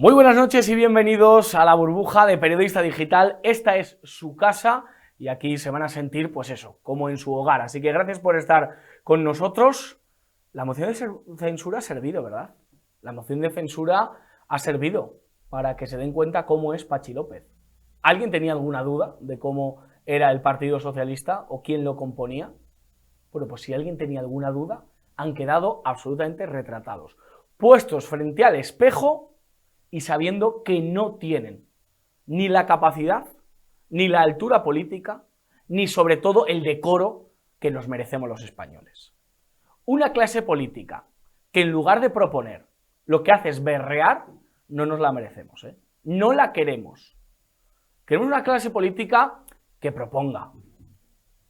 Muy buenas noches y bienvenidos a la burbuja de Periodista Digital. Esta es su casa y aquí se van a sentir, pues eso, como en su hogar. Así que gracias por estar con nosotros. La moción de censura ha servido, ¿verdad? La moción de censura ha servido para que se den cuenta cómo es Patxi López. ¿Alguien tenía alguna duda de cómo era el Partido Socialista o quién lo componía? Bueno, pues si alguien tenía alguna duda, han quedado absolutamente retratados, puestos frente al espejo y sabiendo que no tienen ni la capacidad, ni la altura política, ni sobre todo el decoro que nos merecemos los españoles. Una clase política que en lugar de proponer lo que hace es berrear, no nos la merecemos, ¿eh? No la queremos. Queremos una clase política que proponga,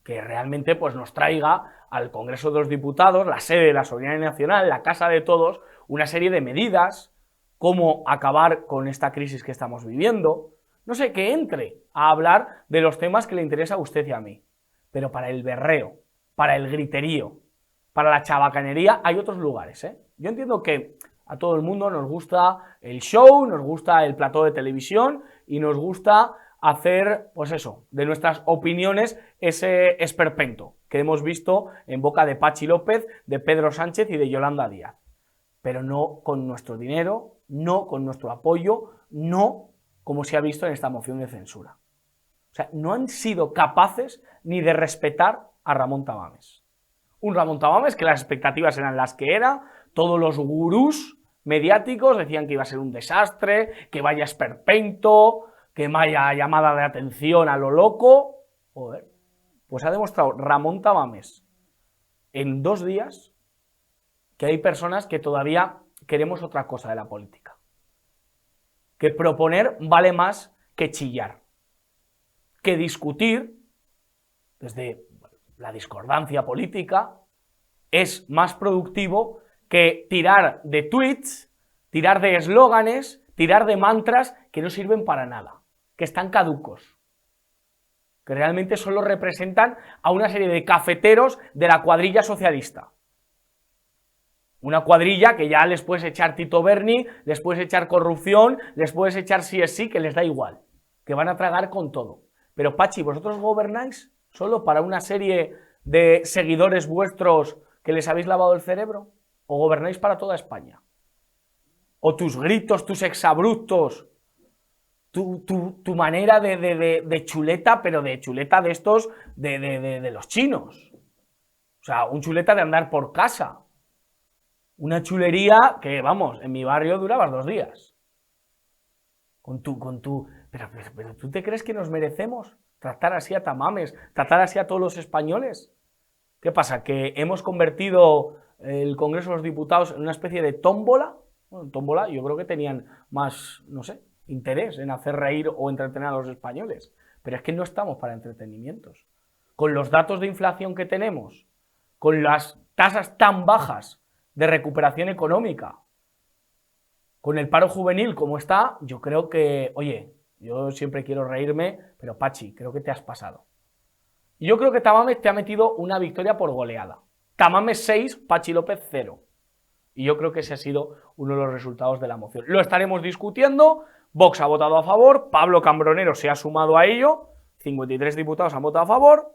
que realmente pues, nos traiga al Congreso de los Diputados, la sede de la soberanía nacional, la casa de todos, una serie de medidas, cómo acabar con esta crisis que estamos viviendo, no sé, que entre a hablar de los temas que le interesa a usted y a mí. Pero para el berreo, para el griterío, para la chabacanería hay otros lugares, ¿eh? Yo entiendo que a todo el mundo nos gusta el show, nos gusta el plató de televisión y nos gusta hacer, pues eso, de nuestras opiniones ese esperpento que hemos visto en boca de Patxi López, de Pedro Sánchez y de Yolanda Díaz. Pero no con nuestro dinero, no con nuestro apoyo, no como se ha visto en esta moción de censura. O sea, no han sido capaces ni de respetar a Ramón Tamames. Un Ramón Tamames que las expectativas eran las que era, todos los gurús mediáticos decían que iba a ser un desastre, que vaya esperpento, que vaya llamada de atención a lo loco. Joder, pues ha demostrado Ramón Tamames en 2 días que hay personas que todavía queremos otra cosa de la política. Que proponer vale más que chillar. Que discutir, desde la discordancia política, es más productivo que tirar de tweets, tirar de eslóganes, tirar de mantras que no sirven para nada, que están caducos, que realmente solo representan a una serie de cafeteros de la cuadrilla socialista. Una cuadrilla que ya les puedes echar Tito Berni, les puedes echar corrupción, les puedes echar sí es sí, que les da igual, que van a tragar con todo. Pero Patxi, ¿vosotros gobernáis solo para una serie de seguidores vuestros que les habéis lavado el cerebro? ¿O gobernáis para toda España? ¿O tus gritos, tus exabruptos, tu manera de chuleta, pero de chuleta de estos, de los chinos? O sea, un chuleta de andar por casa. Una chulería que, vamos, en mi barrio durabas 2 días. Pero ¿tú te crees que nos merecemos tratar así a Tamames, tratar así a todos los españoles? ¿Qué pasa? ¿Que hemos convertido el Congreso de los Diputados en una especie de tómbola? Bueno, tómbola yo creo que tenían más, no sé, interés en hacer reír o entretener a los españoles. Pero es que no estamos para entretenimientos. Con los datos de inflación que tenemos, con las tasas tan bajas de recuperación económica, con el paro juvenil como está, yo creo que, oye, yo siempre quiero reírme, pero Patxi, creo que te has pasado. Y yo creo que Tamames te ha metido una victoria por goleada. Tamames 6, Patxi López 0. Y yo creo que ese ha sido uno de los resultados de la moción. Lo estaremos discutiendo, Vox ha votado a favor, Pablo Cambronero se ha sumado a ello, 53 diputados han votado a favor,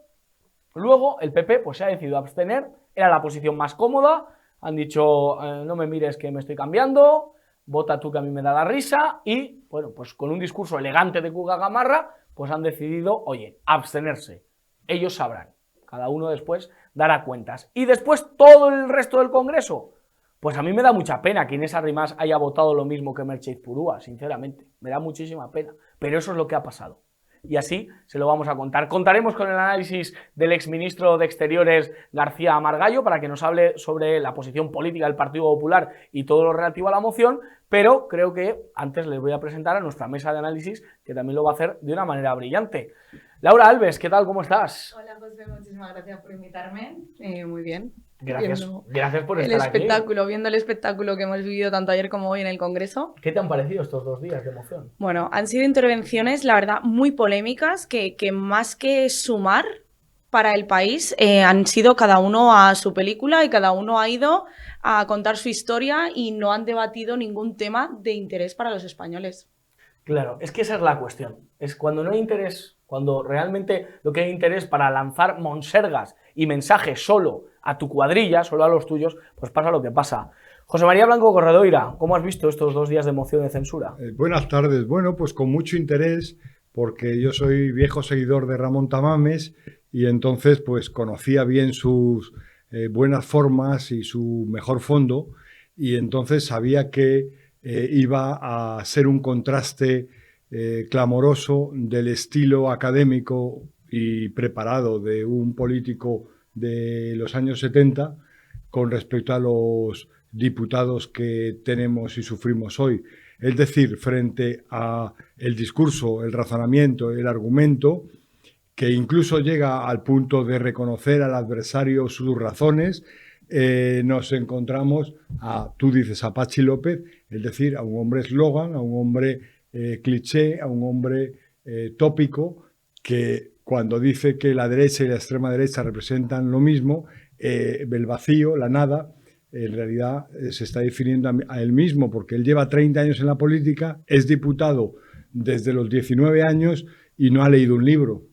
luego el PP pues se ha decidido abstener, era la posición más cómoda, han dicho, no me mires que me estoy cambiando, vota tú que a mí me da la risa, y bueno, pues con un discurso elegante de Cuca Gamarra, pues han decidido, oye, abstenerse. Ellos sabrán, cada uno después dará cuentas. Y después todo el resto del Congreso, pues a mí me da mucha pena que Inés Arrimadas haya votado lo mismo que Merche Izpurúa, sinceramente, me da muchísima pena, pero eso es lo que ha pasado. Y así se lo vamos a contar. Contaremos con el análisis del exministro de Exteriores García Margallo para que nos hable sobre la posición política del Partido Popular y todo lo relativo a la moción, pero creo que antes les voy a presentar a nuestra mesa de análisis, que también lo va a hacer de una manera brillante. Laura Alves, ¿qué tal? ¿Cómo estás? Hola José, muchísimas gracias por invitarme. Muy bien. Gracias por estar aquí. Viendo el espectáculo que hemos vivido tanto ayer como hoy en el Congreso. ¿Qué te han parecido estos 2 días de emoción? Bueno, han sido intervenciones, la verdad, muy polémicas, que más que sumar, para el país han sido cada uno a su película y cada uno ha ido a contar su historia y no han debatido ningún tema de interés para los españoles. Claro, es que esa es la cuestión. Es cuando no hay interés, cuando realmente lo que hay interés para lanzar monsergas y mensajes solo a tu cuadrilla, solo a los tuyos, pues pasa lo que pasa. José María Blanco Corredoira, ¿cómo has visto estos 2 días de moción de censura? Buenas tardes. Bueno, pues con mucho interés, porque yo soy viejo seguidor de Ramón Tamames y entonces pues conocía bien sus buenas formas y su mejor fondo, y entonces sabía que iba a ser un contraste clamoroso del estilo académico y preparado de un político de los años 70 con respecto a los diputados que tenemos y sufrimos hoy. Es decir, frente a el discurso, el razonamiento, el argumento, que incluso llega al punto de reconocer al adversario sus razones, nos encontramos tú dices, a Patxi López, es decir, a un hombre eslogan, a un hombre cliché, a un hombre tópico, que cuando dice que la derecha y la extrema derecha representan lo mismo, el vacío, la nada, en realidad se está definiendo a él mismo, porque él lleva 30 años en la política, es diputado desde los 19 años y no ha leído un libro.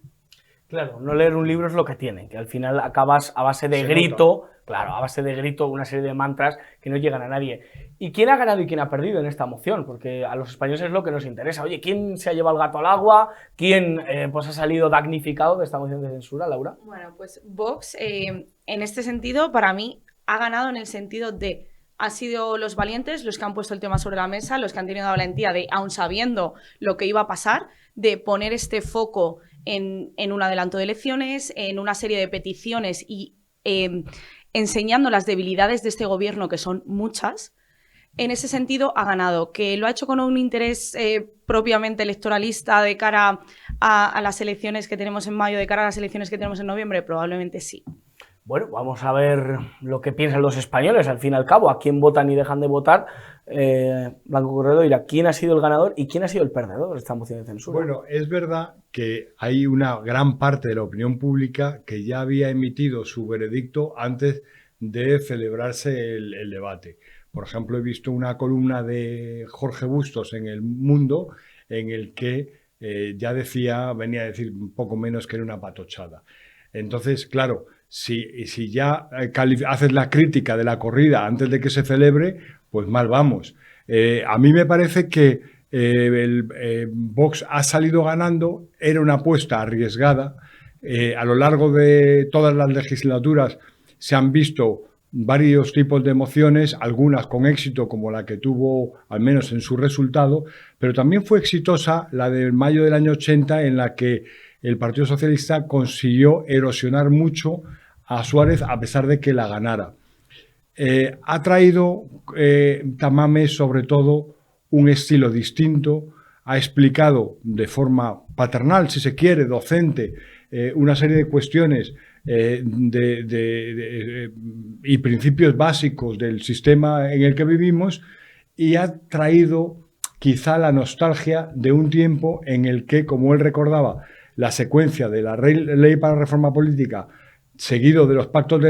Claro, no leer un libro es lo que tiene, que al final acabas a base de grito, claro, a base de grito, una serie de mantras que no llegan a nadie. ¿Y quién ha ganado y quién ha perdido en esta moción? Porque a los españoles es lo que nos interesa. Oye, ¿quién se ha llevado el gato al agua? ¿Quién pues ha salido damnificado de esta moción de censura, Laura? Bueno, pues Vox, en este sentido, para mí, ha ganado en el sentido de han sido los valientes los que han puesto el tema sobre la mesa, los que han tenido la valentía de, aun sabiendo lo que iba a pasar, de poner este foco en un adelanto de elecciones, en una serie de peticiones y enseñando las debilidades de este gobierno, que son muchas. En ese sentido ha ganado. ¿Que lo ha hecho con un interés propiamente electoralista de cara a las elecciones que tenemos en mayo, de cara a las elecciones que tenemos en noviembre? Probablemente sí. Bueno, vamos a ver lo que piensan los españoles, al fin y al cabo, a quién votan y dejan de votar. Blanco Corredoira, ¿quién ha sido el ganador y quién ha sido el perdedor de esta moción de censura? Bueno, es verdad que hay una gran parte de la opinión pública que ya había emitido su veredicto antes de celebrarse el debate. Por ejemplo, he visto una columna de Jorge Bustos en El Mundo en el que ya venía a decir un poco menos que era una patochada. Entonces, claro, si ya haces la crítica de la corrida antes de que se celebre, pues mal vamos. A mí me parece que Vox ha salido ganando, era una apuesta arriesgada. A lo largo de todas las legislaturas se han visto varios tipos de mociones, algunas con éxito, como la que tuvo, al menos en su resultado, pero también fue exitosa la de mayo del año 80, en la que el Partido Socialista consiguió erosionar mucho a Suárez a pesar de que la ganara. Ha traído Tamames sobre todo un estilo distinto, ha explicado de forma paternal, si se quiere, docente, una serie de cuestiones y principios básicos del sistema en el que vivimos, y ha traído quizá la nostalgia de un tiempo en el que, como él recordaba, la secuencia de la ley para la reforma política, seguido de los pactos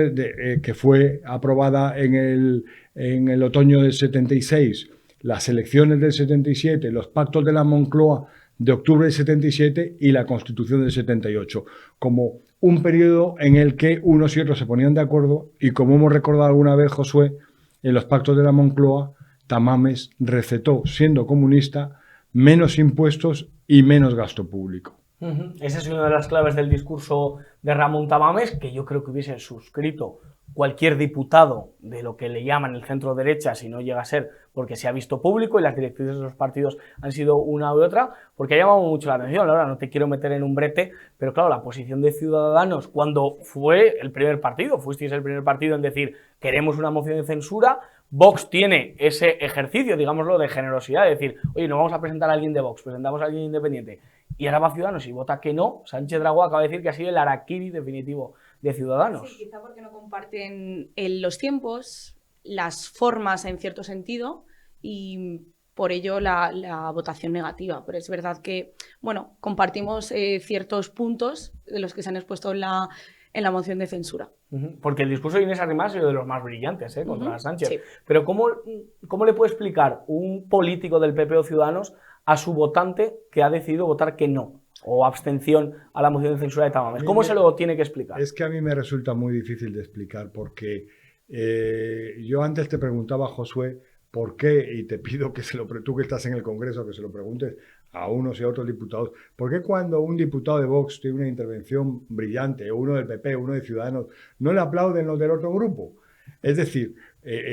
que fue aprobada en el otoño del 76, las elecciones del 77, los pactos de la Moncloa de octubre del 77 y la Constitución del 78, como un periodo en el que unos y otros se ponían de acuerdo, y como hemos recordado alguna vez, Josué, en los pactos de la Moncloa, Tamames recetó, siendo comunista, menos impuestos y menos gasto público. Esa es una de las claves del discurso de Ramón Tamames, que yo creo que hubiese suscrito cualquier diputado de lo que le llaman el centro derecha, si no llega a ser, porque se ha visto público y las directrices de los partidos han sido una u otra, porque ha llamado mucho la atención. Ahora no te quiero meter en un brete, pero claro, la posición de Ciudadanos, cuando fue el primer partido, fuisteis el primer partido en decir queremos una moción de censura, Vox tiene ese ejercicio, digámoslo, de generosidad, de decir, oye, no vamos a presentar a alguien de Vox, presentamos a alguien independiente, y ahora va Ciudadanos y vota que no. Sánchez Dragó acaba de decir que ha sido el harakiri definitivo de Ciudadanos. Sí, quizá porque no comparten los tiempos, las formas en cierto sentido, y por ello la votación negativa. Pero es verdad que, bueno, compartimos ciertos puntos de los que se han expuesto en en la moción de censura. Porque el discurso de Inés Arrimadas ha sido de los más brillantes contra Sánchez. Sí. Pero ¿cómo le puede explicar un político del PP o Ciudadanos a su votante que ha decidido votar que no o abstención a la moción de censura de Tamames? ¿Cómo se lo tiene que explicar? Es que a mí me resulta muy difícil de explicar porque yo antes te preguntaba, Josué, ¿por qué? Y te pido que tú que estás en el Congreso, que se lo preguntes a unos y a otros diputados. ¿Por qué cuando un diputado de Vox tiene una intervención brillante, uno del PP, uno de Ciudadanos, no le aplauden los del otro grupo? Es decir,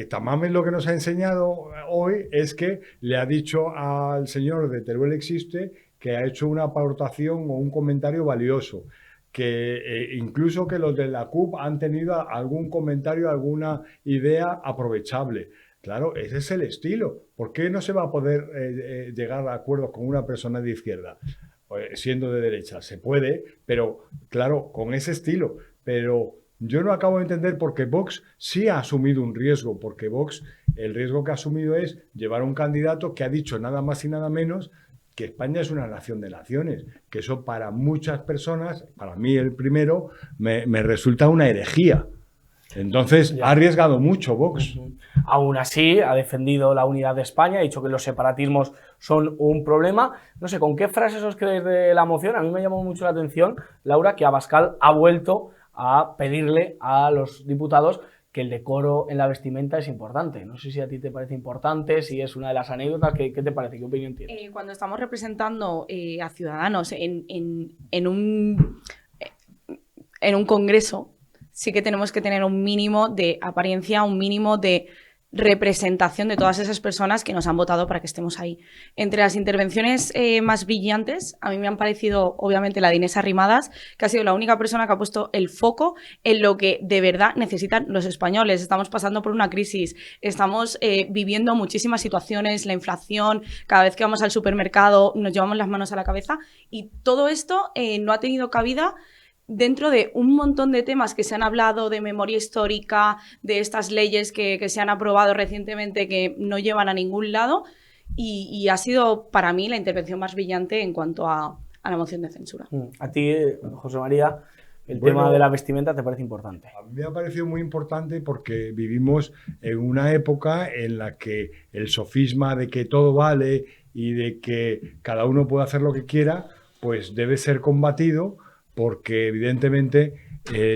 Tamames lo que nos ha enseñado hoy es que le ha dicho al señor de Teruel Existe que ha hecho una aportación o un comentario valioso, que incluso que los de la CUP han tenido algún comentario, alguna idea aprovechable. Claro, ese es el estilo. ¿Por qué no se va a poder llegar a acuerdos con una persona de izquierda siendo de derecha? Se puede, pero claro, con ese estilo. Pero yo no acabo de entender por qué Vox sí ha asumido un riesgo, porque Vox el riesgo que ha asumido es llevar a un candidato que ha dicho nada más y nada menos que España es una nación de naciones, que eso para muchas personas, para mí el primero, me resulta una herejía. Entonces, ha arriesgado mucho Vox. Aún así, ha defendido la unidad de España, ha dicho que los separatismos son un problema. No sé, ¿con qué frases os creéis de la moción? A mí me llamó mucho la atención, Laura, que Abascal ha vuelto a pedirle a los diputados que el decoro en la vestimenta es importante. No sé si a ti te parece importante, si es una de las anécdotas. ¿Qué te parece? ¿Qué opinión tienes? Cuando estamos representando a ciudadanos en un congreso, sí que tenemos que tener un mínimo de apariencia, un mínimo de representación de todas esas personas que nos han votado para que estemos ahí. Entre las intervenciones más brillantes, a mí me han parecido, obviamente, la de Inés Arrimadas, que ha sido la única persona que ha puesto el foco en lo que de verdad necesitan los españoles. Estamos pasando por una crisis, estamos viviendo muchísimas situaciones, la inflación, cada vez que vamos al supermercado nos llevamos las manos a la cabeza, y todo esto no ha tenido cabida dentro de un montón de temas que se han hablado, de memoria histórica, de estas leyes que se han aprobado recientemente que no llevan a ningún lado, y ha sido para mí la intervención más brillante en cuanto a la moción de censura. A ti, José María, el tema de la vestimenta te parece importante. A mí me ha parecido muy importante porque vivimos en una época en la que el sofisma de que todo vale y de que cada uno puede hacer lo que quiera, pues debe ser combatido, porque evidentemente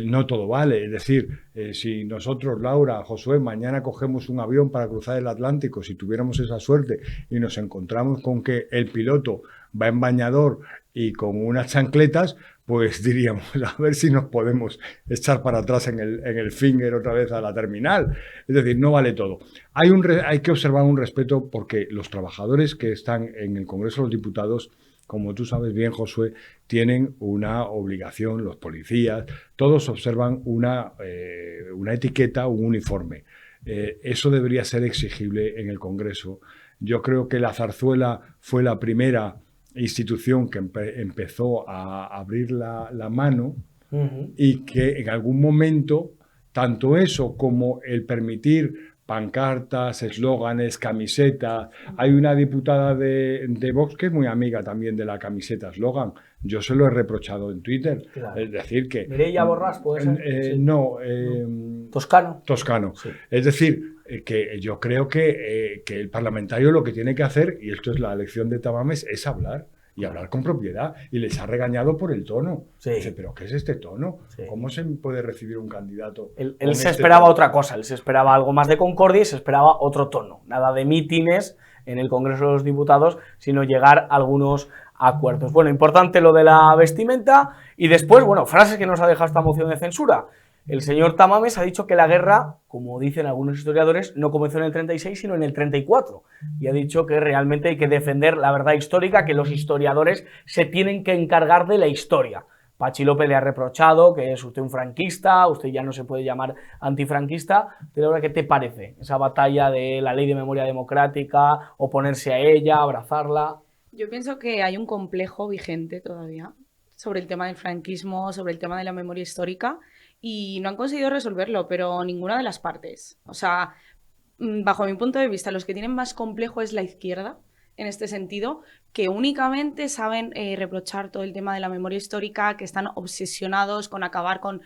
no todo vale. Es decir, si nosotros, Laura, Josué, mañana cogemos un avión para cruzar el Atlántico, si tuviéramos esa suerte y nos encontramos con que el piloto va en bañador y con unas chancletas, pues diríamos, a ver si nos podemos echar para atrás en el finger otra vez a la terminal. Es decir, no vale todo. Hay que observar un respeto, porque los trabajadores que están en el Congreso de los Diputados, como tú sabes bien, Josué, tienen una obligación, los policías, todos observan una etiqueta, un uniforme. Eso debería ser exigible en el Congreso. Yo creo que la Zarzuela fue la primera institución que empezó a abrir la mano, y que en algún momento, tanto eso como el permitir pancartas, eslóganes, camisetas. Hay una diputada de Vox que es muy amiga también de la camiseta eslogan. Yo se lo he reprochado en Twitter. Claro. Es decir que... Mireia Borràs, ¿puede ser? Sí. No. Toscano. Toscano. Sí. Es decir, que yo creo que el parlamentario lo que tiene que hacer, y esto es la elección de Tamames, es hablar. Y hablar con propiedad. Y les ha regañado por el tono. Sí. Dice, ¿pero qué es este tono? Sí. ¿Cómo se puede recibir un candidato? Él se esperaba otra cosa. Él se esperaba algo más de concordia y se esperaba otro tono. Nada de mítines en el Congreso de los Diputados, sino llegar a algunos acuerdos. Bueno, importante lo de la vestimenta. Y después, bueno, frases que nos ha dejado esta moción de censura. El señor Tamames ha dicho que la guerra, como dicen algunos historiadores, no comenzó en el 36, sino en el 34. Y ha dicho que realmente hay que defender la verdad histórica, que los historiadores se tienen que encargar de la historia. Patxi López le ha reprochado que es usted un franquista, usted ya no se puede llamar antifranquista. Pero ahora, ¿qué te parece esa batalla de la ley de memoria democrática, oponerse a ella, abrazarla? Yo pienso que hay un complejo vigente todavía sobre el tema del franquismo, sobre el tema de la memoria histórica, y no han conseguido resolverlo, pero ninguna de las partes. O sea, bajo mi punto de vista, los que tienen más complejo es la izquierda, en este sentido, que únicamente saben reprochar todo el tema de la memoria histórica, que están obsesionados con acabar con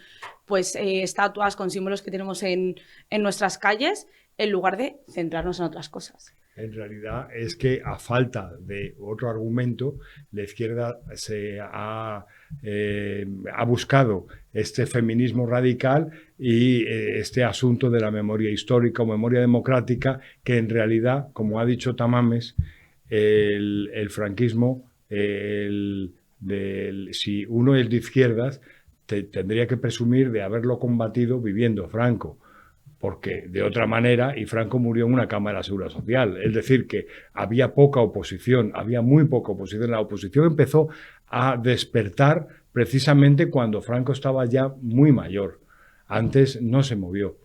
pues, estatuas, con símbolos que tenemos en nuestras calles, en lugar de centrarnos en otras cosas. En realidad es que a falta de otro argumento, la izquierda ha buscado este feminismo radical y este asunto de la memoria histórica o memoria democrática, que en realidad, como ha dicho Tamames, el franquismo, si uno es de izquierdas, tendría que presumir de haberlo combatido viviendo Franco, porque de otra manera, y Franco murió en una cámara de seguridad social, es decir, que había poca oposición, había muy poca oposición. La oposición empezó a despertar precisamente cuando Franco estaba ya muy mayor. Antes no se movió.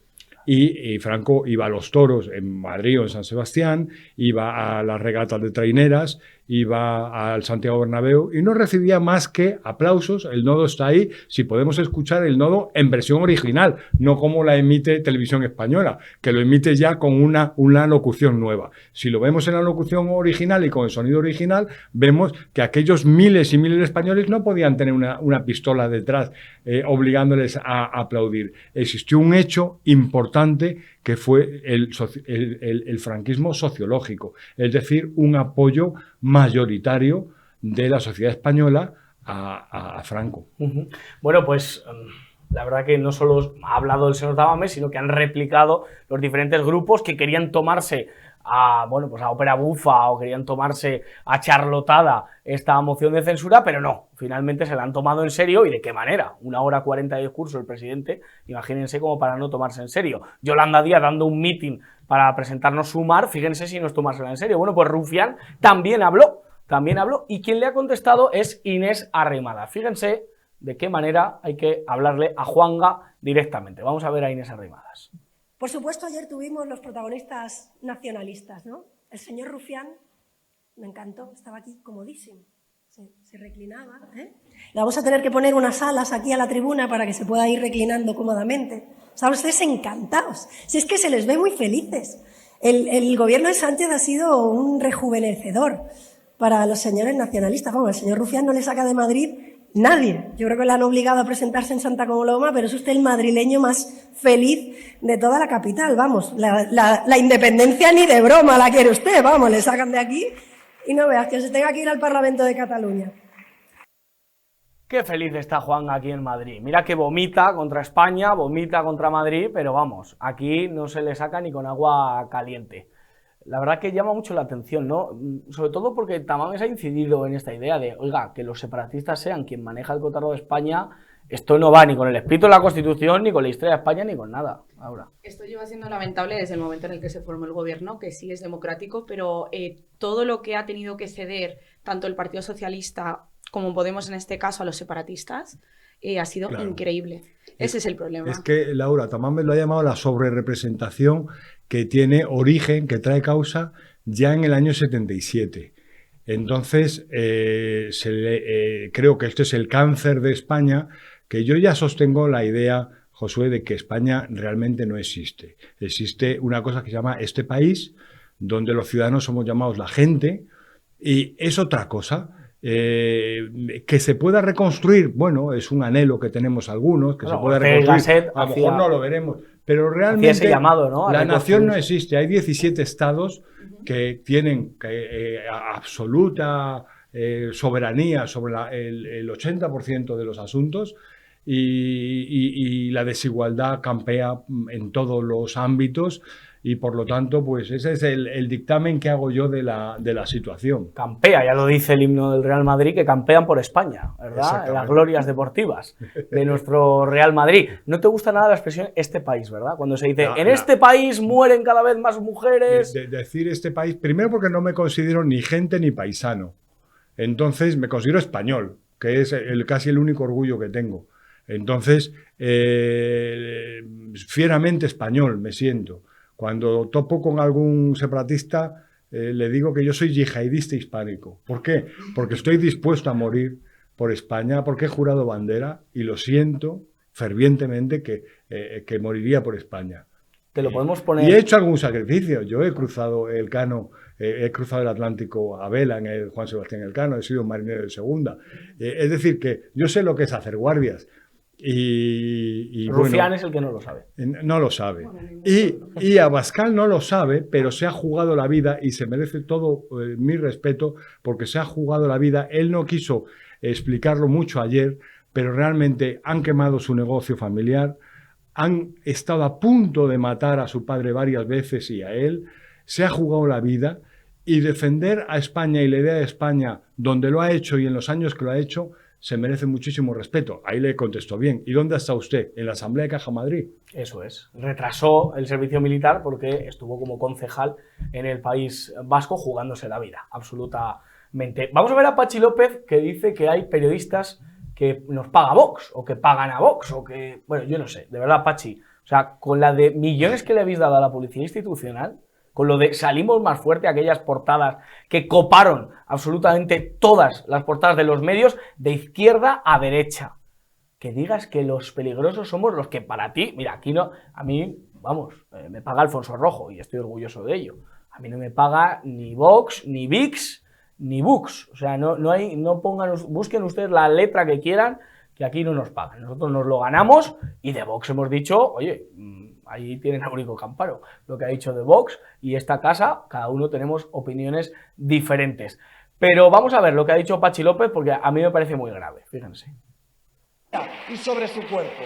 Y Franco iba a los toros en Madrid o en San Sebastián, iba a las regatas de traineras, iba al Santiago Bernabéu y no recibía más que aplausos. El nodo está ahí, si podemos escuchar el nodo en versión original, no como la emite Televisión Española, que lo emite ya con una locución nueva. Si lo vemos en la locución original y con el sonido original, vemos que aquellos miles y miles de españoles no podían tener una pistola detrás obligándoles a aplaudir. Existió un hecho importante que fue el franquismo sociológico, es decir, un apoyo mayoritario de la sociedad española a Franco. Bueno, pues la verdad que no solo ha hablado el señor Tamames, sino que han replicado los diferentes grupos que querían tomarse a ópera bufa o querían tomarse a charlotada esta moción de censura, pero no, finalmente se la han tomado en serio. ¿Y de qué manera? 1 hora 40 de discurso el presidente, imagínense como para no tomarse en serio. Yolanda Díaz dando un meeting para presentarnos su mar, fíjense si no es tomársela en serio. Bueno, pues Rufián también habló, y quien le ha contestado es Inés Arrimadas. Fíjense de qué manera hay que hablarle a Juanga directamente. Vamos a ver a Inés Arrimadas. Por supuesto, ayer tuvimos los protagonistas nacionalistas, ¿no? El señor Rufián, me encantó, estaba aquí comodísimo, se reclinaba, ¿eh? Le vamos a tener que poner unas alas aquí a la tribuna para que se pueda ir reclinando cómodamente. Estaban ustedes encantados, si es que se les ve muy felices. El gobierno de Sánchez ha sido un rejuvenecedor para los señores nacionalistas. Vamos, el señor Rufián no le saca de Madrid nadie. Yo creo que le han obligado a presentarse en Santa Coloma, pero es usted el madrileño más feliz de toda la capital. Vamos, la independencia ni de broma la quiere usted. Vamos, le sacan de aquí y no veas que se tenga que ir al Parlamento de Cataluña. Qué feliz está Juan aquí en Madrid. Mira que vomita contra España, vomita contra Madrid, pero vamos, aquí no se le saca ni con agua caliente. La verdad que llama mucho la atención, ¿no? Sobre todo porque Tamames ha incidido en esta idea de, oiga, que los separatistas sean quien maneja el cotarro de España, esto no va ni con el espíritu de la Constitución, ni con la historia de España, ni con nada. Ahora. Esto lleva siendo lamentable desde el momento en el que se formó el gobierno, que sí es democrático, pero todo lo que ha tenido que ceder tanto el Partido Socialista como Podemos en este caso a los separatistas ha sido increíble. Ese es el problema. Es que, Laura, Tamames lo ha llamado la sobrerepresentación que tiene origen, que trae causa ya en el año 77. Entonces, creo que este es el cáncer de España, que yo ya sostengo la idea, Josué, de que España realmente no existe. Existe una cosa que se llama este país, donde los ciudadanos somos llamados la gente, y es otra cosa. Que se pueda reconstruir, bueno, es un anhelo que tenemos algunos, que se pueda reconstruir, a lo mejor no lo veremos, pero realmente ese llamado, ¿no? La nación no existe. Hay 17 estados que tienen absoluta soberanía sobre el 80% de los asuntos y la desigualdad campea en todos los ámbitos. Y por lo tanto, pues ese es el dictamen que hago yo de la situación. Campea, ya lo dice el himno del Real Madrid, que campean por España, ¿verdad? Las glorias deportivas de nuestro Real Madrid. No te gusta nada la expresión este país, ¿verdad? Cuando se dice, este país mueren cada vez más mujeres. Decir este país, primero porque no me considero ni gente ni paisano. Entonces me considero español, que es casi el único orgullo que tengo. Entonces, fieramente español me siento. Cuando topo con algún separatista, le digo que yo soy yihadista hispánico. ¿Por qué? Porque estoy dispuesto a morir por España, porque he jurado bandera y lo siento fervientemente que moriría por España. Te lo podemos poner. Y he hecho algún sacrificio. Yo he cruzado el Cano he cruzado el Atlántico a vela en el Juan Sebastián Elcano, he sido marinero de segunda. Es decir, que yo sé lo que es hacer guardias. Y Rufián bueno, es el que no lo sabe. no lo sabe. Y Abascal no lo sabe, pero se ha jugado la vida y se merece todo mi respeto porque se ha jugado la vida. Él no quiso explicarlo mucho ayer, pero realmente han quemado su negocio familiar, han estado a punto de matar a su padre varias veces y a él. Se ha jugado la vida y defender a España y la idea de España donde lo ha hecho y en los años que lo ha hecho se merece muchísimo respeto. Ahí le contestó bien. ¿Y dónde está usted? En la Asamblea de Caja Madrid. Eso es. Retrasó el servicio militar porque estuvo como concejal en el País Vasco jugándose la vida, absolutamente. Vamos a ver a Patxi López, que dice que hay periodistas que nos paga Vox, o que pagan a Vox, o que... Bueno, yo no sé, de verdad, Patxi. O sea, con la de millones que le habéis dado a la policía institucional, con lo de salimos más fuerte, aquellas portadas que coparon absolutamente todas las portadas de los medios de izquierda a derecha. Que digas que los peligrosos somos los que para ti, mira, aquí no, a mí, vamos, me paga Alfonso Rojo y estoy orgulloso de ello. A mí no me paga ni Vox, ni VIX, ni Bux. O sea, no pongan, busquen ustedes la letra que quieran, que aquí no nos pagan. Nosotros nos lo ganamos y de Vox hemos dicho, oye, ahí tienen a Eurico Camparo, lo que ha dicho de Vox, y esta casa, cada uno tenemos opiniones diferentes. Pero vamos a ver lo que ha dicho Patxi López, porque a mí me parece muy grave, fíjense. Y sobre su cuerpo.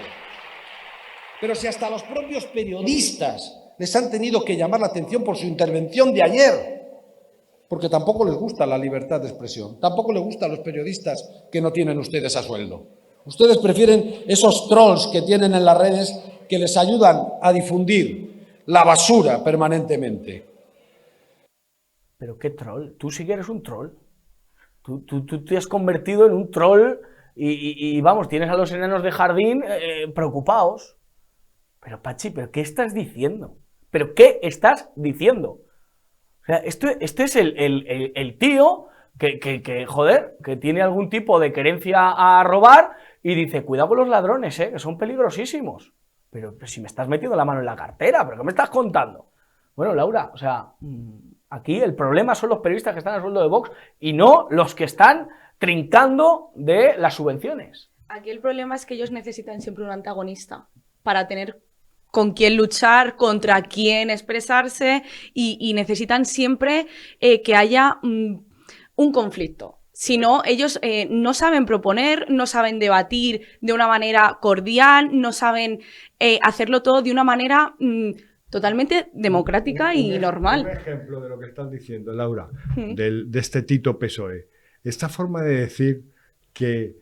Pero si hasta los propios periodistas les han tenido que llamar la atención por su intervención de ayer, porque tampoco les gusta la libertad de expresión, tampoco les gusta a los periodistas que no tienen ustedes a sueldo. Ustedes prefieren esos trolls que tienen en las redes que les ayudan a difundir la basura permanentemente. ¿Pero qué troll? Tú sí que eres un troll. Tú te has convertido en un troll y vamos, tienes a los enanos de jardín preocupados. Pero Patxi, ¿pero qué estás diciendo? ¿Pero qué estás diciendo? O sea, esto es el tío que, joder, que tiene algún tipo de querencia a robar y dice, cuidado con los ladrones, que son peligrosísimos. Pero si me estás metiendo la mano en la cartera, ¿pero qué me estás contando? Bueno, Laura, o sea, aquí el problema son los periodistas que están a sueldo de Vox y no los que están trincando de las subvenciones. Aquí el problema es que ellos necesitan siempre un antagonista para tener con quién luchar, contra quién expresarse y necesitan siempre que haya un conflicto. Si no, ellos no saben proponer, no saben debatir de una manera cordial, no saben hacerlo todo de una manera totalmente democrática y normal. Un ejemplo de lo que estás diciendo, Laura, de este Tito PSOE. Esta forma de decir que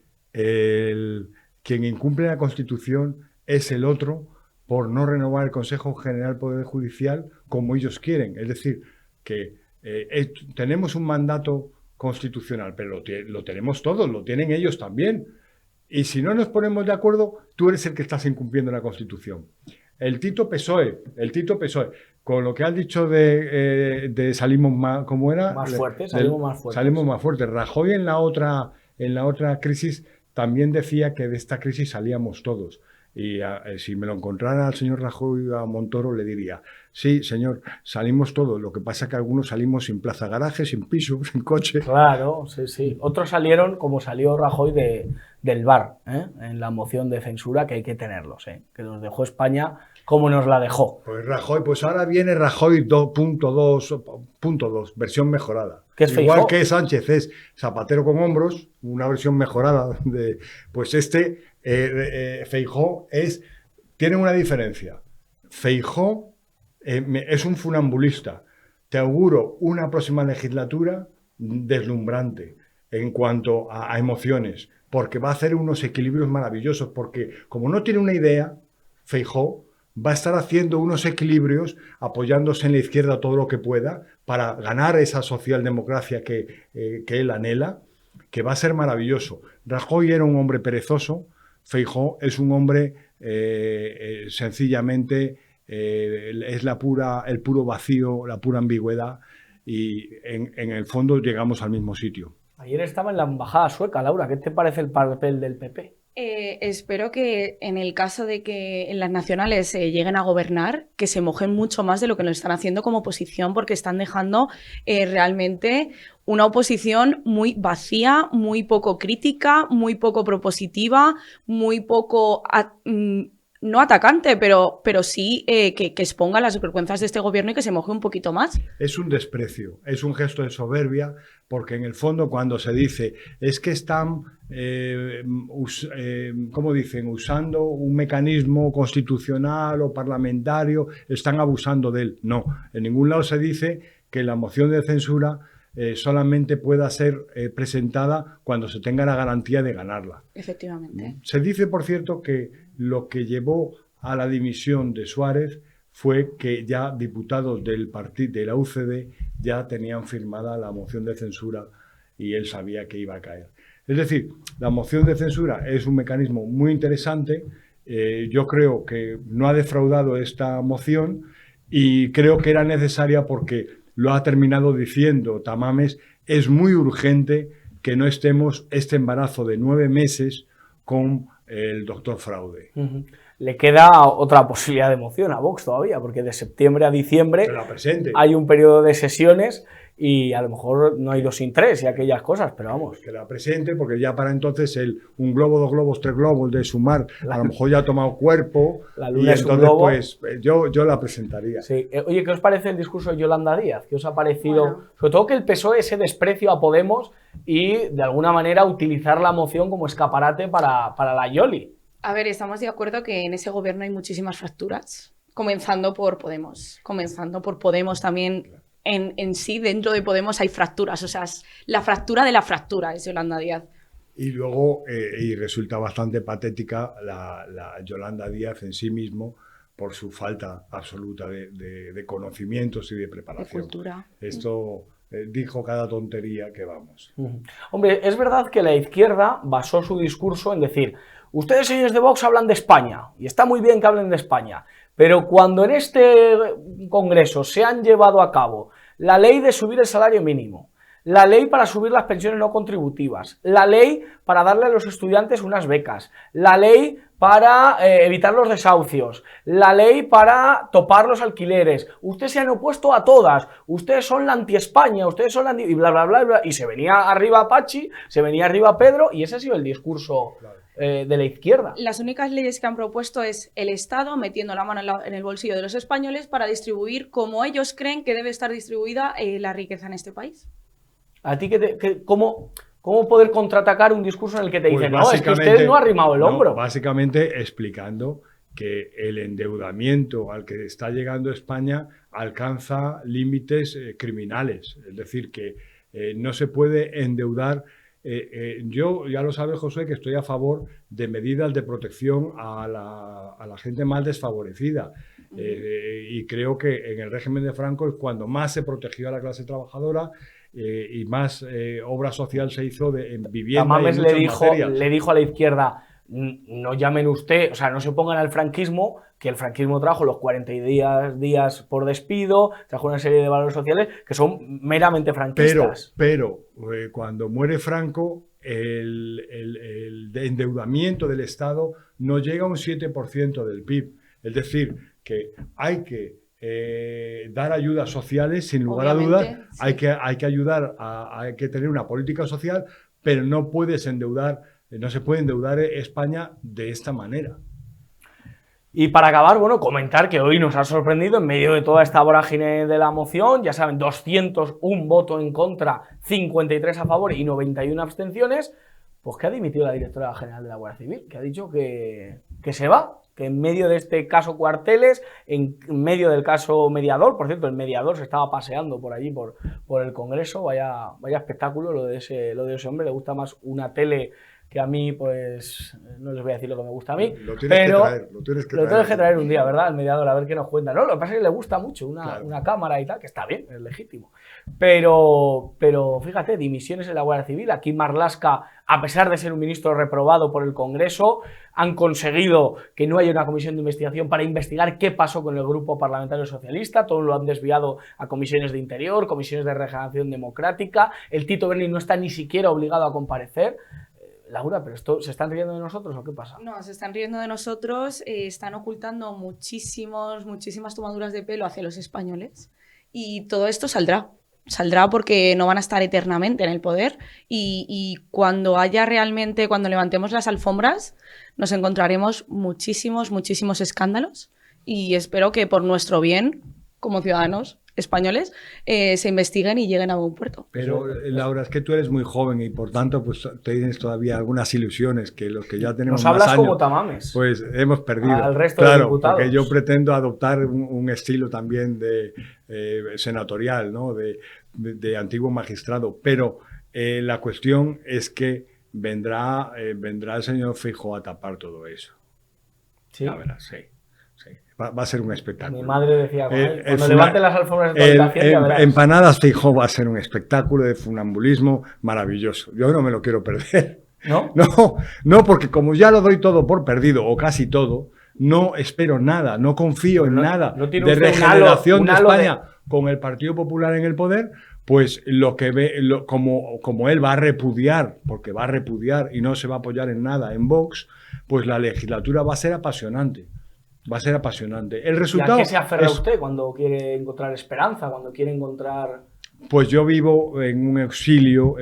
quien incumple la Constitución es el otro por no renovar el Consejo General del Poder Judicial como ellos quieren. Es decir, que tenemos un mandato constitucional, pero lo tenemos todos, lo tienen ellos también. Y si no nos ponemos de acuerdo, tú eres el que estás incumpliendo la Constitución. El Tito PSOE, con lo que has dicho de salimos más, ¿cómo era? Más fuertes, salimos más fuertes. Salimos más fuertes. Rajoy en la otra crisis también decía que de esta crisis salíamos todos. Y si me lo encontrara al señor Rajoy a Montoro le diría, sí, señor, salimos todos, lo que pasa es que algunos salimos sin plaza garaje, sin piso, sin coche. Claro, sí. Otros salieron como salió Rajoy del bar, en la moción de censura, que hay que tenerlos, que nos dejó España como nos la dejó. Pues Rajoy, pues ahora viene Rajoy 2.2, versión mejorada. ¿Qué es Igual Feijóo? que Sánchez es Zapatero con hombros, una versión mejorada de, pues Feijóo tiene una diferencia. Feijóo es un funambulista. Te auguro una próxima legislatura deslumbrante en cuanto a emociones, porque va a hacer unos equilibrios maravillosos, porque como no tiene una idea, Feijóo va a estar haciendo unos equilibrios apoyándose en la izquierda todo lo que pueda para ganar esa socialdemocracia que él anhela, que va a ser maravilloso. Rajoy era un hombre perezoso, Feijóo es un hombre sencillamente es el puro vacío, la pura ambigüedad y en el fondo llegamos al mismo sitio. Ayer estaba en la embajada sueca, Laura, ¿qué te parece el papel del PP? Espero que en el caso de que en las nacionales lleguen a gobernar, que se mojen mucho más de lo que nos están haciendo como oposición, porque están dejando realmente una oposición muy vacía, muy poco crítica, muy poco propositiva, muy poco, no atacante, pero sí que exponga las vergüenzas de este gobierno y que se moje un poquito más. Es un desprecio, es un gesto de soberbia, porque en el fondo cuando se dice es que están, ¿cómo dicen?, usando un mecanismo constitucional o parlamentario, están abusando de él. No, en ningún lado se dice que la moción de censura solamente pueda ser presentada cuando se tenga la garantía de ganarla. Efectivamente. Se dice, por cierto, que lo que llevó a la dimisión de Suárez fue que ya diputados del partido de la UCD ya tenían firmada la moción de censura y él sabía que iba a caer. Es decir, la moción de censura es un mecanismo muy interesante. Yo creo que no ha defraudado esta moción y creo que era necesaria porque lo ha terminado diciendo Tamames, es muy urgente que no estemos este embarazo de 9 meses con el doctor Fraude. Le queda otra posibilidad de moción a Vox todavía, porque de septiembre a diciembre hay un periodo de sesiones y a lo mejor no hay 2 sin 3 y aquellas cosas, pero vamos. Que la presente, porque ya para entonces un globo, 2 globos, 3 globos de sumar, a lo mejor ya ha tomado cuerpo. La luna y es un entonces globo. pues yo la presentaría. Sí. Oye, ¿qué os parece el discurso de Yolanda Díaz? ¿Qué os ha parecido? Bueno. Sobre todo que el PSOE ese desprecio a Podemos y de alguna manera utilizar la moción como escaparate para la Yoli. A ver, estamos de acuerdo que en ese gobierno hay muchísimas fracturas, comenzando por Podemos también. En sí, dentro de Podemos hay fracturas, o sea, es la fractura de la fractura, es Yolanda Díaz. Y luego, y resulta bastante patética la Yolanda Díaz en sí mismo por su falta absoluta de conocimientos y de preparación. De cultura. Esto dijo cada tontería que vamos. Hombre, es verdad que la izquierda basó su discurso en decir, ustedes señores de Vox hablan de España, y está muy bien que hablen de España, pero cuando en este congreso se han llevado a cabo la ley de subir el salario mínimo, la ley para subir las pensiones no contributivas, la ley para darle a los estudiantes unas becas, la ley para evitar los desahucios, la ley para topar los alquileres, ustedes se han opuesto a todas, ustedes son la anti-España, ustedes son la anti... y bla, bla, bla, bla, y se venía arriba Pachi, se venía arriba Pedro, y ese ha sido el discurso de la izquierda. Las únicas leyes que han propuesto es el Estado metiendo la mano en el bolsillo de los españoles para distribuir como ellos creen que debe estar distribuida la riqueza en este país. ¿A ti cómo poder contraatacar un discurso en el que te Pues dicen, no, es que usted no ha arrimado el hombro? Básicamente explicando que el endeudamiento al que está llegando España alcanza límites criminales. Es decir, que no se puede endeudar. Yo, ya lo sabe José, que estoy a favor de medidas de protección a la gente más desfavorecida. Y creo que en el régimen de Franco es cuando más se protegió a la clase trabajadora y más obra social se hizo en vivienda. Tamames y le dijo a la izquierda, no llamen usted, o sea, no se pongan al franquismo, que el franquismo trajo los 40 días por despido, trajo una serie de valores sociales que son meramente franquistas. Pero cuando muere Franco, el endeudamiento del Estado no llega a un 7% del PIB. Es decir, que hay que dar ayudas sociales, sin lugar a dudas, sí. hay que ayudar, hay que tener una política social, pero no se puede endeudar España de esta manera. Y para acabar, bueno, comentar que hoy nos ha sorprendido en medio de toda esta vorágine de la moción, ya saben, 201 votos en contra, 53 a favor y 91 abstenciones, pues que ha dimitido la directora general de la Guardia Civil, que ha dicho que se va, que en medio de este caso Cuarteles, en medio del caso Mediador, por cierto, el Mediador se estaba paseando por allí, por el Congreso, vaya espectáculo lo de ese hombre, le gusta más una tele que a mí, pues, no les voy a decir lo que me gusta a mí, lo tienes que traer un día, ¿verdad? El Mediador, a ver qué nos cuenta. No, lo que pasa es que le gusta mucho una cámara y tal, que está bien, es legítimo. Pero fíjate, dimisiones en la Guardia Civil. Aquí Marlaska, a pesar de ser un ministro reprobado por el Congreso, han conseguido que no haya una comisión de investigación para investigar qué pasó con el grupo parlamentario socialista. Todo lo han desviado a comisiones de Interior, comisiones de Regeneración Democrática. El Tito Berni no está ni siquiera obligado a comparecer. Laura, ¿pero esto se están riendo de nosotros o qué pasa? No, se están riendo de nosotros, están ocultando muchísimas tomaduras de pelo hacia los españoles y todo esto saldrá. Saldrá porque no van a estar eternamente en el poder y cuando cuando levantemos las alfombras, nos encontraremos muchísimos escándalos y espero que por nuestro bien, como ciudadanos españoles, se investiguen y lleguen a buen puerto. Pero Laura, es que tú eres muy joven y por tanto pues tienes todavía algunas ilusiones que los que ya tenemos Nos más hablas años, como Tamames. pues hemos perdido. Al resto de claro, diputados. porque yo pretendo adoptar un estilo también de senatorial, ¿no? de antiguo magistrado, pero la cuestión es que vendrá el señor Feijóo a tapar todo eso. Sí. La verdad, sí. Va a ser un espectáculo. Mi madre decía, El cuando levanten las alfombras de tu habitación, ya verás. Empanadas Feijóo va a ser un espectáculo de funambulismo maravilloso. Yo no me lo quiero perder. ¿No? No, porque como ya lo doy todo por perdido, o casi todo, no espero nada, no confío en nada ¿no tiene de usted regeneración un de halo España con el Partido Popular en el poder. Pues lo que ve, como él va a repudiar, porque va a repudiar y no se va a apoyar en nada en Vox, pues la legislatura va a ser apasionante. Va a ser apasionante. El resultado. ¿Y a qué se aferra es, usted cuando quiere encontrar esperanza, cuando quiere encontrar...? Pues yo vivo en un exilio,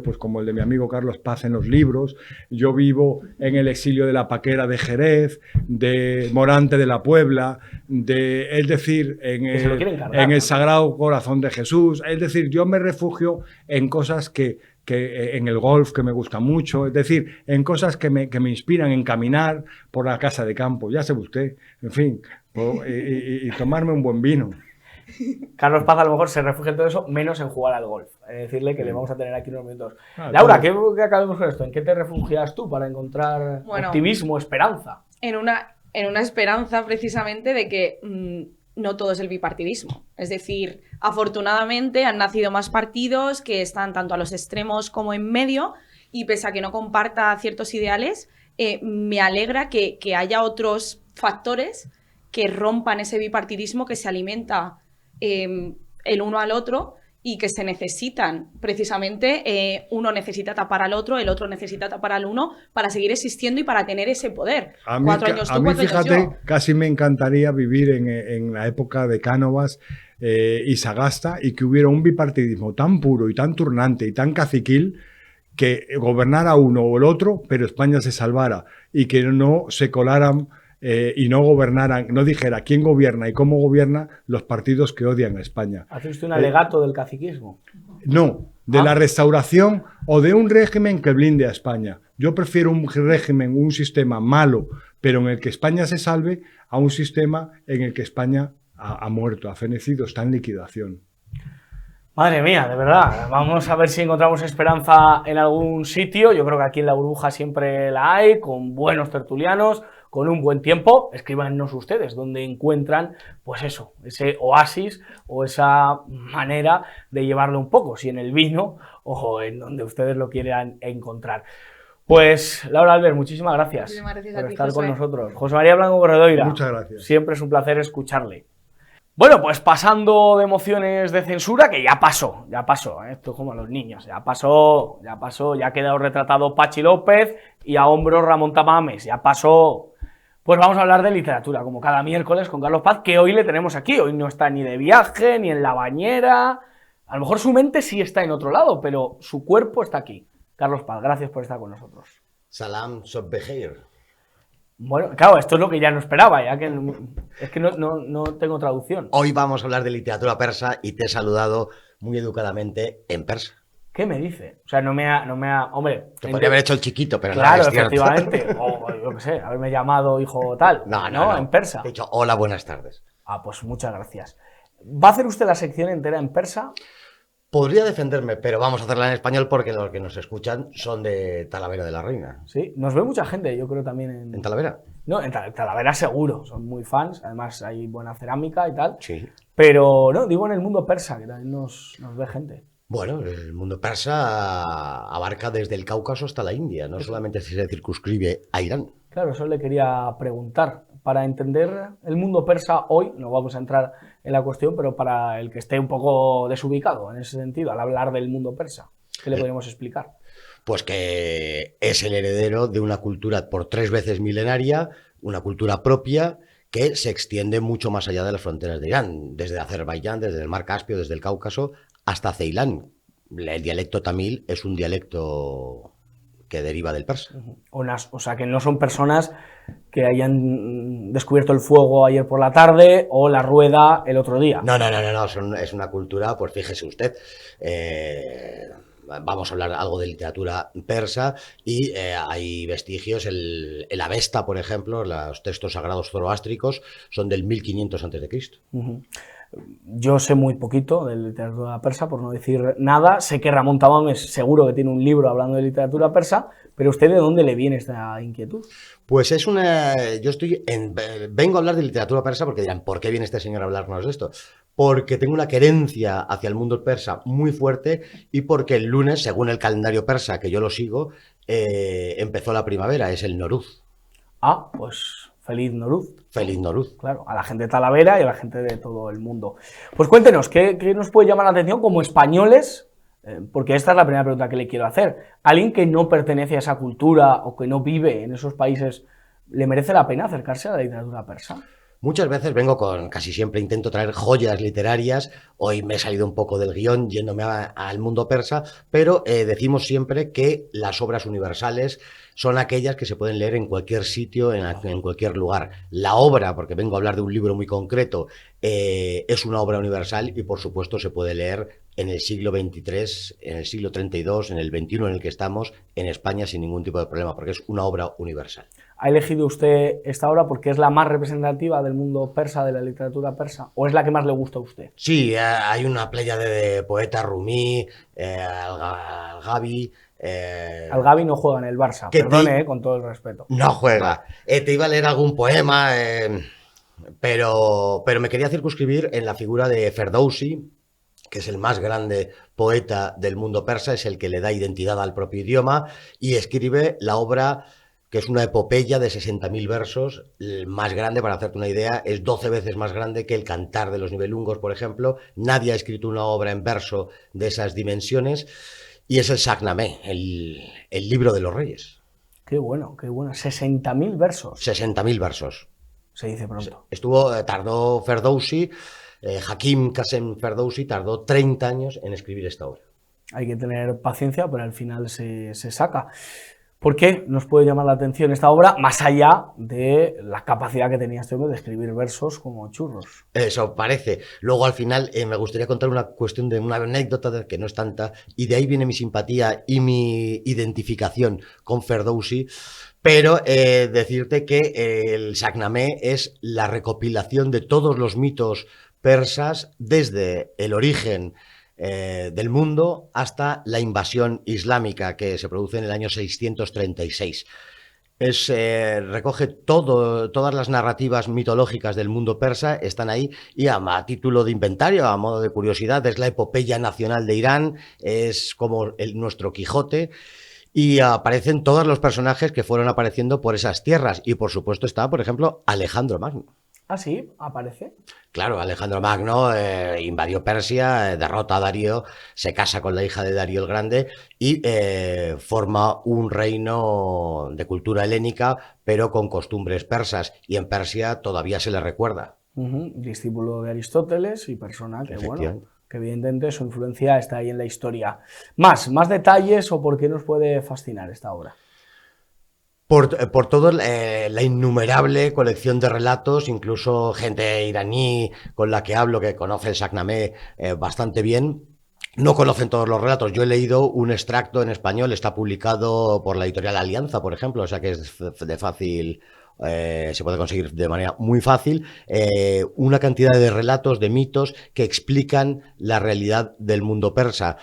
pues como el de mi amigo Carlos Paz en los libros. Yo vivo en el exilio de la Paquera de Jerez, de Morante de la Puebla, es decir, en el Sagrado Corazón de Jesús. Es decir, yo me refugio en cosas que en el golf, que me gusta mucho, es decir, en cosas que me inspiran en caminar por la casa de campo, ya sabe usted, en fin, y tomarme un buen vino. Carlos Paz a lo mejor se refugia en todo eso, menos en jugar al golf. Decirle que le vamos a tener aquí unos minutos. Laura, ¿qué acabemos con esto? ¿En qué te refugias tú para encontrar optimismo, esperanza? En una esperanza precisamente de que no todo es el bipartidismo. Es decir, afortunadamente han nacido más partidos que están tanto a los extremos como en medio y pese a que no comparta ciertos ideales, me alegra que haya otros factores que rompan ese bipartidismo que se alimenta el uno al otro y que se necesitan. Precisamente uno necesita tapar al otro, el otro necesita tapar al uno para seguir existiendo y para tener ese poder. A mí, fíjate, casi me encantaría vivir en la época de Cánovas y Sagasta y que hubiera un bipartidismo tan puro y tan turnante y tan caciquil que gobernara uno o el otro, pero España se salvara y que no se colaran y no gobernaran, no dijera quién gobierna y cómo gobierna los partidos que odian a España. ¿Hace usted un alegato del caciquismo? No, de la restauración o de un régimen que blinde a España. Yo prefiero un régimen, un sistema malo, pero en el que España se salve, a un sistema en el que España ha muerto, ha fenecido, está en liquidación. Madre mía, de verdad. Vamos a ver si encontramos esperanza en algún sitio. Yo creo que aquí en La Burbuja siempre la hay, con buenos tertulianos, con un buen tiempo. Escríbanos ustedes dónde encuentran, pues eso, ese oasis o esa manera de llevarlo un poco, si en el vino o en donde ustedes lo quieran encontrar. Pues, Laura Albert, muchísimas gracias por estar con nosotros. José María Blanco Corredoira, muchas gracias. Siempre es un placer escucharle. Bueno, pues pasando de mociones de censura, que ya pasó, esto es como a los niños, ya pasó, ya ha quedado retratado Pachi López y a hombros Ramón Tamames, ya pasó. Pues vamos a hablar de literatura, como cada miércoles con Carlos Paz, que hoy le tenemos aquí, hoy no está ni de viaje, ni en la bañera, a lo mejor su mente sí está en otro lado, pero su cuerpo está aquí. Carlos Paz, gracias por estar con nosotros. Salam Sobbeheir. Bueno, claro, esto es lo que ya no esperaba, ya que es que no tengo traducción. Hoy vamos a hablar de literatura persa y te he saludado muy educadamente en persa. ¿Qué me dice? O sea, no me ha... Hombre... Te podría haber hecho el chiquito, pero claro, no es cierto. efectivamente. O yo qué sé, haberme llamado hijo tal. No, en persa. He dicho, hola, buenas tardes. Ah, pues muchas gracias. ¿Va a hacer usted la sección entera en persa? Podría defenderme, pero vamos a hacerla en español porque los que nos escuchan son de Talavera de la Reina. Sí, nos ve mucha gente, yo creo también en... ¿En Talavera? No, en Talavera seguro, son muy fans, además hay buena cerámica y tal. Sí. Pero no, digo en el mundo persa, que también nos ve gente. Bueno, el mundo persa abarca desde el Cáucaso hasta la India, no solamente se circunscribe a Irán. Claro, eso le quería preguntar. Para entender el mundo persa hoy, no vamos a entrar en la cuestión, pero para el que esté un poco desubicado en ese sentido, al hablar del mundo persa, ¿qué le podríamos explicar? Pues que es el heredero de una cultura por 3 veces milenaria, una cultura propia que se extiende mucho más allá de las fronteras de Irán, desde Azerbaiyán, desde el Mar Caspio, desde el Cáucaso, hasta Ceilán. El dialecto tamil es un dialecto que deriva del persa. O sea, que no son personas que hayan descubierto el fuego ayer por la tarde o la rueda el otro día. No, es una cultura, pues fíjese usted, vamos a hablar algo de literatura persa y hay vestigios, el Avesta, por ejemplo, los textos sagrados zoroástricos son del 1500 a.C. Yo sé muy poquito de literatura persa, por no decir nada. Sé que Ramón Tamames seguro que tiene un libro hablando de literatura persa, pero ¿usted de dónde le viene esta inquietud? Pues vengo a hablar de literatura persa porque dirán, ¿por qué viene este señor a hablarnos de esto? Porque tengo una querencia hacia el mundo persa muy fuerte y porque el lunes, según el calendario persa, que yo lo sigo, empezó la primavera, es el Nowruz. Ah, pues feliz Nowruz. Feliz Nowruz. Claro, a la gente de Talavera y a la gente de todo el mundo. Pues cuéntenos, ¿qué nos puede llamar la atención como españoles? Porque esta es la primera pregunta que le quiero hacer. ¿Alguien que no pertenece a esa cultura o que no vive en esos países, le merece la pena acercarse a la literatura persa? Muchas veces casi siempre intento traer joyas literarias. Hoy me he salido un poco del guión yéndome al mundo persa, pero decimos siempre que las obras universales son aquellas que se pueden leer en cualquier sitio, en cualquier lugar. La obra, porque vengo a hablar de un libro muy concreto, es una obra universal y por supuesto se puede leer en el siglo XXIII, en el siglo 32, en el XXI en el que estamos, en España sin ningún tipo de problema, porque es una obra universal. ¿Ha elegido usted esta obra porque es la más representativa del mundo persa, de la literatura persa, o es la que más le gusta a usted? Sí, hay una pléyade de poetas, Rumí, Al-Gavi. Al-Gavi no juega en el Barça, perdone, con todo el respeto. No juega. Te iba a leer algún poema, pero me quería circunscribir en la figura de Ferdowsi, que es el más grande poeta del mundo persa, es el que le da identidad al propio idioma y escribe la obra que es una epopeya de 60.000 versos, el más grande, para hacerte una idea, es 12 veces más grande que el Cantar de los Nibelungos, por ejemplo. Nadie ha escrito una obra en verso de esas dimensiones y es el Shahnameh, el libro de los reyes. Qué bueno, qué bueno. 60.000 versos. 60.000 versos. Se dice pronto. Tardó Ferdowsi, Hakim Qasem Ferdowsi tardó 30 años en escribir esta obra. Hay que tener paciencia, pero al final se saca. ¿Por qué nos puede llamar la atención esta obra, más allá de la capacidad que tenía este hombre de escribir versos como churros? Eso parece. Luego, al final, me gustaría contar una cuestión de una anécdota que no es tanta, y de ahí viene mi simpatía y mi identificación con Ferdowsi. Pero decirte que el Shahnameh es la recopilación de todos los mitos persas desde el origen del mundo hasta la invasión islámica que se produce en el año 636. Recoge todas las narrativas mitológicas del mundo persa, están ahí, y a título de inventario, a modo de curiosidad, es la epopeya nacional de Irán, es como nuestro Quijote, y aparecen todos los personajes que fueron apareciendo por esas tierras, y por supuesto está, por ejemplo, Alejandro Magno. ¿Ah, sí? ¿Aparece? Claro, Alejandro Magno invadió Persia, derrota a Darío, se casa con la hija de Darío el Grande y forma un reino de cultura helénica, pero con costumbres persas, y en Persia todavía se le recuerda. Discípulo de Aristóteles y persona que, bueno, que evidentemente su influencia está ahí en la historia. ¿Más detalles o por qué nos puede fascinar esta obra? Por todo la innumerable colección de relatos, incluso gente iraní con la que hablo, que conoce el Shahnameh bastante bien, no conocen todos los relatos. Yo he leído un extracto en español, está publicado por la editorial Alianza, por ejemplo, o sea que es de fácil, se puede conseguir de manera muy fácil, una cantidad de relatos, de mitos que explican la realidad del mundo persa.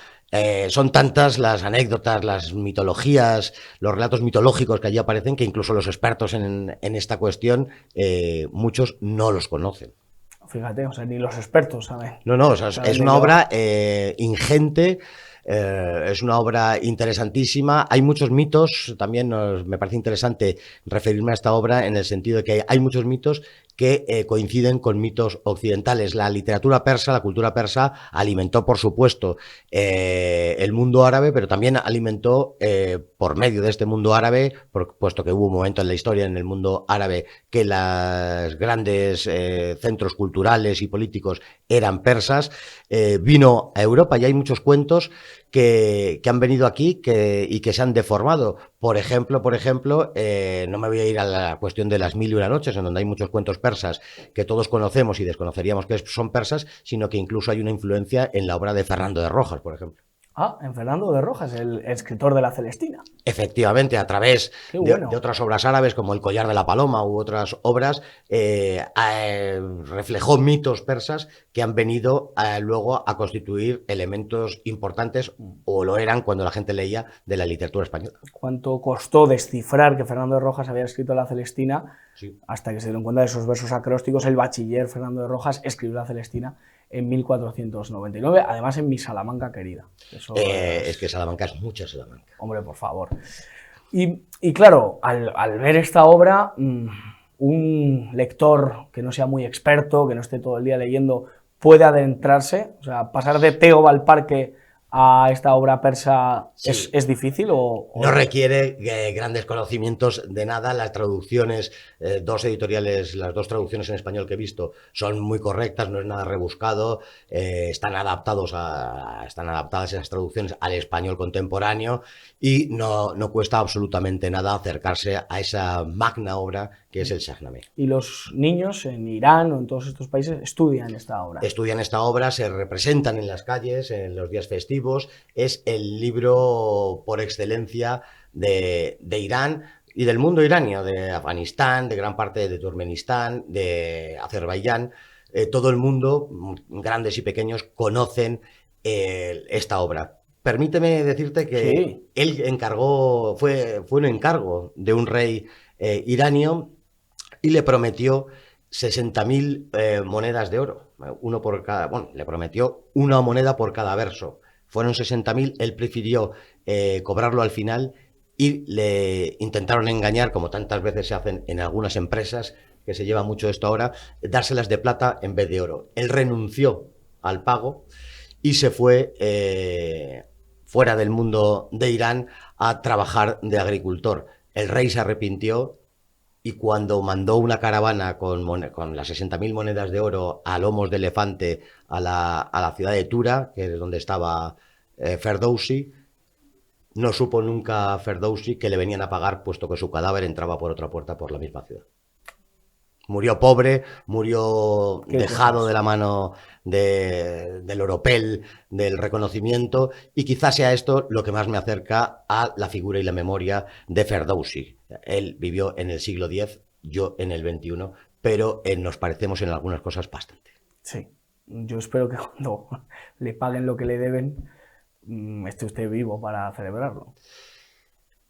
Son tantas las anécdotas, las mitologías, los relatos mitológicos que allí aparecen, que incluso los expertos en esta cuestión, muchos no los conocen. Fíjate, o sea, ni los expertos saben. No, o sea, es una obra ingente, es una obra interesantísima. Hay muchos mitos, también me parece interesante referirme a esta obra en el sentido de que hay muchos mitos que coinciden con mitos occidentales. La literatura persa, la cultura persa, alimentó, por supuesto, el mundo árabe, pero también alimentó, por medio de este mundo árabe, puesto que hubo un momento en la historia en el mundo árabe que los grandes centros culturales y políticos eran persas, vino a Europa y hay muchos cuentos que han venido aquí y que se han deformado. Por ejemplo, no me voy a ir a la cuestión de las 1001 noches, en donde hay muchos cuentos persas que todos conocemos y desconoceríamos que son persas, sino que incluso hay una influencia en la obra de Fernando de Rojas, por ejemplo. Ah, en Fernando de Rojas, el escritor de La Celestina. Efectivamente, a través bueno. de otras obras árabes como El collar de la paloma u otras obras, reflejó mitos persas que han venido luego a constituir elementos importantes, o lo eran cuando la gente leía, de la literatura española. ¿Cuánto costó descifrar que Fernando de Rojas había escrito La Celestina? Sí. Hasta que se dieron cuenta de esos versos acrósticos. El bachiller Fernando de Rojas escribió La Celestina en 1499, además en mi Salamanca querida. Eso es que Salamanca es mucha Salamanca. Hombre, por favor. Y claro, al ver esta obra, un lector que no sea muy experto, que no esté todo el día leyendo, puede adentrarse, o sea, pasar de Teo Valparque a esta obra persa. Sí. ¿Es difícil o...? No requiere grandes conocimientos de nada. Las traducciones, dos editoriales, las dos traducciones en español que he visto son muy correctas, no es nada rebuscado, están adaptadas esas traducciones al español contemporáneo y no cuesta absolutamente nada acercarse a esa magna obra que es el Shahnameh. ¿Y los niños en Irán o en todos estos países estudian esta obra? Estudian esta obra, se representan en las calles, en los días festivos. Es el libro por excelencia de Irán y del mundo iranio, de Afganistán, de gran parte de Turkmenistán, de Azerbaiyán. Todo el mundo, grandes y pequeños, conocen esta obra. Permíteme decirte que sí. Él fue un encargo de un rey iranio y le prometió 60.000 monedas de oro, le prometió una moneda por cada verso. Fueron 60.000, él prefirió cobrarlo al final y le intentaron engañar, como tantas veces se hacen en algunas empresas, que se lleva mucho esto ahora, dárselas de plata en vez de oro. Él renunció al pago y se fue fuera del mundo de Irán a trabajar de agricultor. El rey se arrepintió y cuando mandó una caravana con las 60.000 monedas de oro a lomos de elefante a la ciudad de Tura, que es donde estaba Ferdowsi, no supo nunca Ferdowsi que le venían a pagar, puesto que su cadáver entraba por otra puerta por la misma ciudad. Murió pobre, murió dejado de la mano del oropel, del reconocimiento, y quizás sea esto lo que más me acerca a la figura y la memoria de Ferdowsi. Él vivió en el siglo X, yo en el XXI, pero nos parecemos en algunas cosas bastante. Sí, yo espero que cuando le paguen lo que le deben, esté usted vivo para celebrarlo.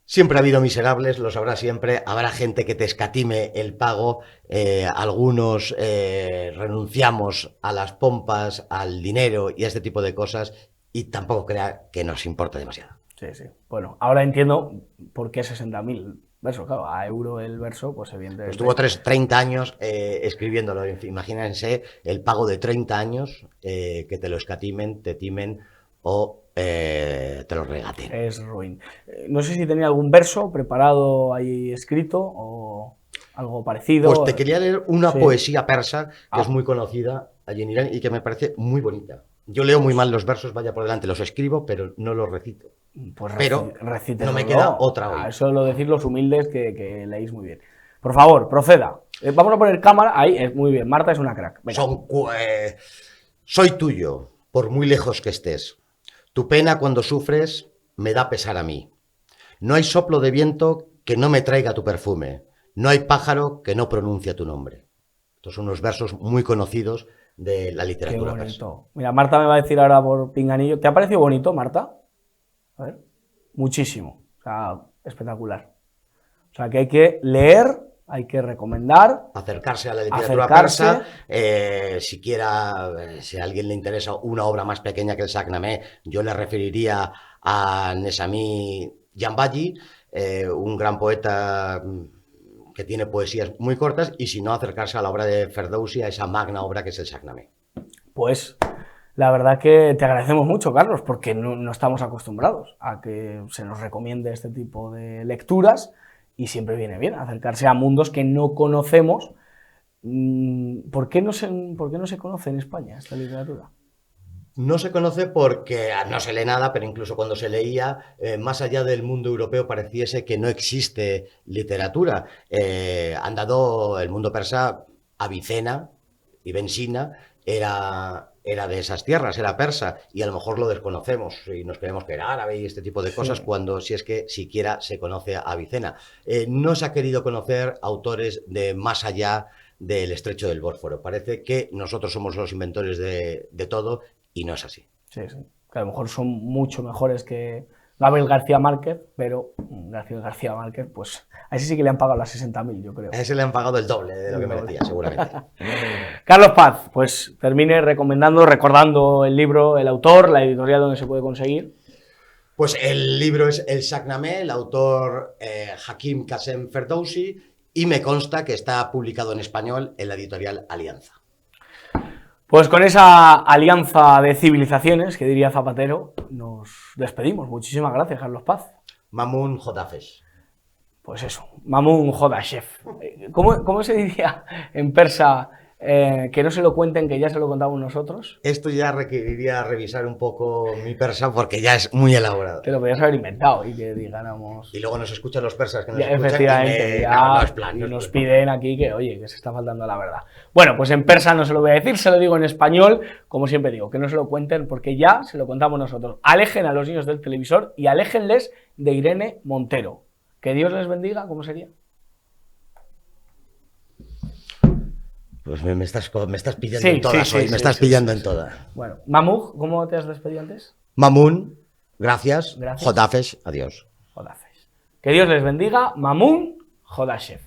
Siempre ha habido miserables, lo sabrá siempre, habrá gente que te escatime el pago, algunos renunciamos a las pompas, al dinero y a este tipo de cosas, y tampoco crea que nos importa demasiado. Sí, sí. Bueno, ahora entiendo por qué 60.000 versos, claro, a euro el verso, pues evidentemente... Estuvo 30 años escribiéndolo, imagínense el pago de 30 años, que te lo escatimen, te timen o... te lo regaten. Es ruin. No sé si tenía algún verso preparado ahí escrito o algo parecido. Pues te quería leer una poesía persa que es muy conocida allí en Irán y que me parece muy bonita. Yo leo muy mal los versos, vaya por delante, los escribo, pero no los recito. Pues pero no me queda otra hoy. Eso lo decir los humildes que leéis muy bien. Por favor, proceda. Vamos a poner cámara. Ahí, muy bien. Marta es una crack. Soy tuyo, por muy lejos que estés. Tu pena cuando sufres me da pesar a mí. No hay soplo de viento que no me traiga tu perfume. No hay pájaro que no pronuncie tu nombre. Estos son unos versos muy conocidos de la literatura persa. Mira, Marta me va a decir ahora por pinganillo. ¿Te ha parecido bonito, Marta? A ver. Muchísimo. O sea, espectacular. O sea, que hay que leer, hay que recomendar. Acercarse a la literatura persa. Si a alguien le interesa una obra más pequeña que el Shahnameh, yo le referiría a Nesami Janbaji, un gran poeta que tiene poesías muy cortas, y si no, acercarse a la obra de Ferdowsi, a esa magna obra que es el Shahnameh. Pues la verdad que te agradecemos mucho, Carlos, porque no estamos acostumbrados a que se nos recomiende este tipo de lecturas y siempre viene bien acercarse a mundos que no conocemos. ¿Por qué no se conoce en España esta literatura? No se conoce porque no se lee nada, pero incluso cuando se leía, más allá del mundo europeo pareciese que no existe literatura. Han dado el mundo persa, Avicena y Sina era de esas tierras, era persa, y a lo mejor lo desconocemos y nos creemos que era árabe y este tipo de cosas, cuando si es que siquiera se conoce a Avicena. No se ha querido conocer autores de más allá del estrecho del Bósforo. Parece que nosotros somos los inventores de todo, y no es así. Sí, que a lo mejor son mucho mejores que Gabriel García Márquez, pero García Márquez, pues a ese sí que le han pagado las 60.000, yo creo. A ese le han pagado el doble de lo que merecía, seguramente. Carlos Paz, pues termine recordando el libro, el autor, la editorial donde se puede conseguir. Pues el libro es El Shahnameh, el autor Hakim Qasem Ferdowsi, y me consta que está publicado en español en la editorial Alianza. Pues con esa alianza de civilizaciones, que diría Zapatero, nos despedimos. Muchísimas gracias, Carlos Paz. Mamun Jodafesh. Pues eso, Mamun Jodashef. ¿Cómo se diría en persa que no se lo cuenten, que ya se lo contamos nosotros? Esto ya requeriría revisar un poco mi persa porque ya es muy elaborado. Te lo podías haber inventado y que digáramos... Y luego nos escuchan los persas que nos Ya, escuchan. efectivamente, ya no es plan, y no es nos plan. piden aquí que, oye, que se está faltando la verdad. Bueno, pues en persa no se lo voy a decir, se lo digo en español, como siempre digo, que no se lo cuenten porque ya se lo contamos nosotros. Alejen a los niños del televisor y aléjenles de Irene Montero. Que Dios les bendiga, ¿cómo sería? Pues me estás pillando en todas hoy, me estás pillando en todas. Bueno, Mamuj, ¿cómo te has despedido antes? Mamun, gracias. Gracias. Jodafesh, adiós. Jodafesh. Que Dios les bendiga, Mamun Jodashef.